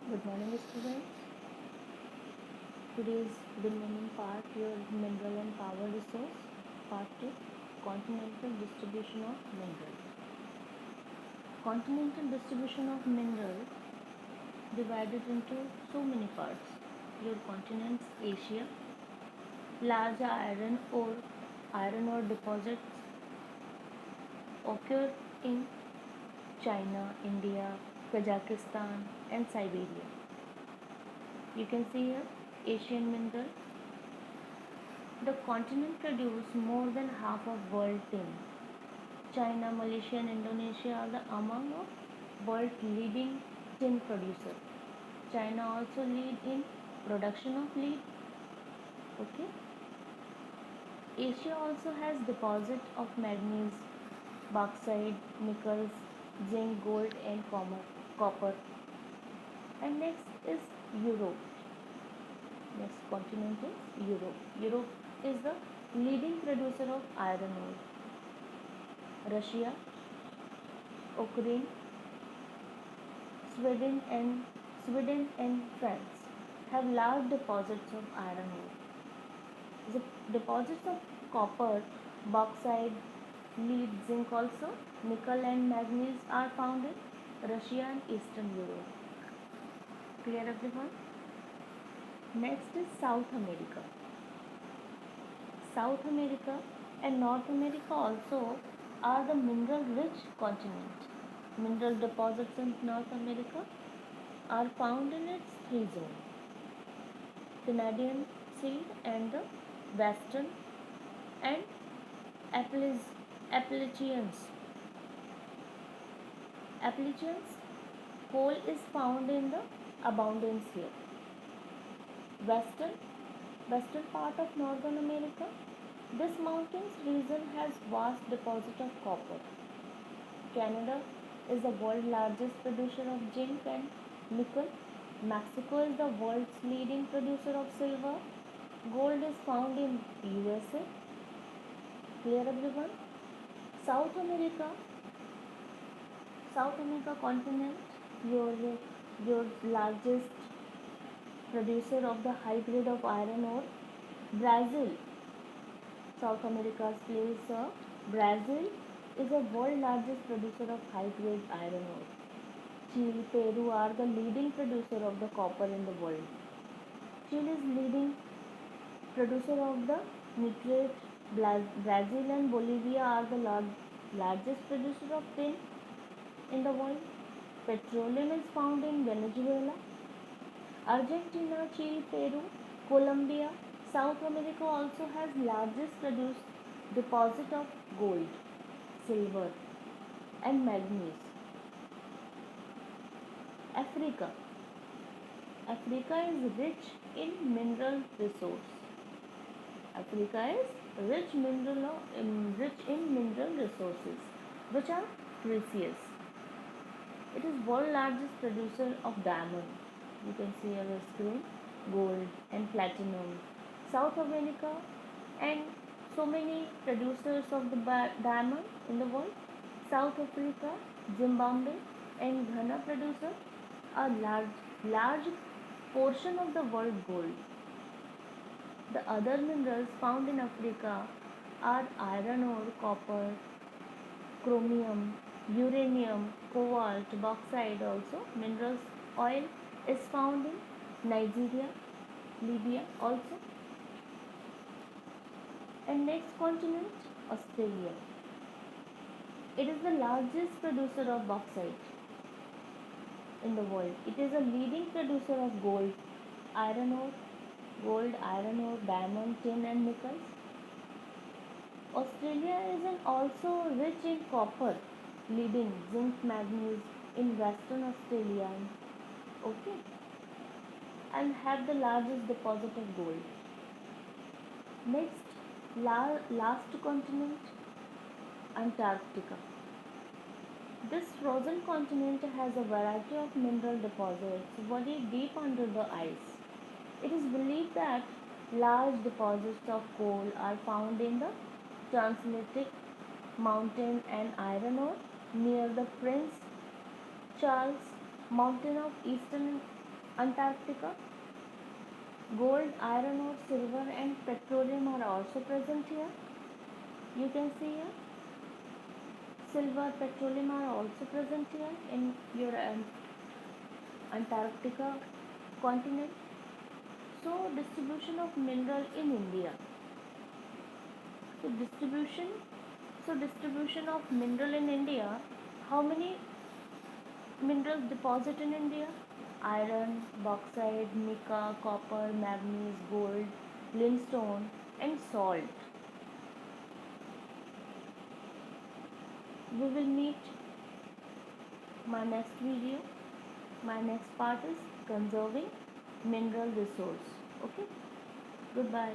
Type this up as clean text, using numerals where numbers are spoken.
Good morning, students. Today's remaining part, your mineral and power resource. Part 2, continental distribution of minerals. Continental distribution of minerals divided into so many parts. Your continents: Asia, large iron ore deposits occur in China, India, Kazakhstan, and Siberia. You can see here Asian mineral. The continent produces more than half of world tin. China, Malaysia, and Indonesia are the among of world leading tin producers. China also lead in production of lead. Okay. Asia also has deposit of manganese, bauxite, nickels, zinc, gold, and copper. And next is Europe. Next continent is Europe. Europe is the leading producer of iron ore. Russia, Ukraine, Sweden and France have large deposits of iron ore. The deposits of copper, bauxite, lead, zinc also, nickel and manganese are found in Russia and Eastern Europe. Clear everyone? Next is South America. South America and North America also are the mineral rich continent. Mineral deposits in North America are found in its three zones: Canadian Sea and the Western and Appalachians. Appalachians coal is found in the abundance here. Western Western part of Northern America. This mountains region has vast deposit of copper. Canada is the world's largest producer of zinc and nickel. Mexico is the world's leading producer of silver. Gold is found in USA. Clear everyone? South America, South America continent, your your largest producer of the high grade of iron ore. Brazil, South America's place. Brazil is the world largest producer of high grade iron ore. Chile, Peru are the leading producer of the copper in the world. Chile is leading producer of the nitrate. Brazil and Bolivia are the largest producer of tin in the world. Petroleum is found in Venezuela, Argentina, Chile, Peru, Colombia. South America also has largest produced deposit of gold, silver, and manganese. Africa. Africa is rich in mineral resource. Africa is rich in mineral resources, which are precious. It is world largest producer of diamond. You can see on the screen gold and platinum. South America and so many producers of the diamond in the world. South Africa, Zimbabwe, and Ghana producer a large portion of the world gold. The other minerals found in Africa are iron ore, copper, chromium, uranium, cobalt, bauxite also. Minerals oil is found in Nigeria, Libya also. And next continent, Australia. It is the largest producer of bauxite in the world. It is a leading producer of iron ore, diamond, tin and nickels. Australia is also rich in copper, leading zinc, manganese in Western Australia, okay, and have the largest deposit of gold. Next, last continent, Antarctica. This frozen continent has a variety of mineral deposits buried deep under the ice. It is believed that large deposits of coal are found in the Transatlantic Mountain and iron ore near the Prince Charles Mountain of Eastern Antarctica, gold, iron ore, silver and petroleum are also present here. You can see here silver, petroleum are also present here in your Antarctica continent. So distribution of mineral in India. So distribution of mineral in India. How many minerals deposit in India? Iron, bauxite, mica, copper, manganese, gold, limestone, and salt. We will meet my next video. My next part is conserving mineral resource. Okay, goodbye.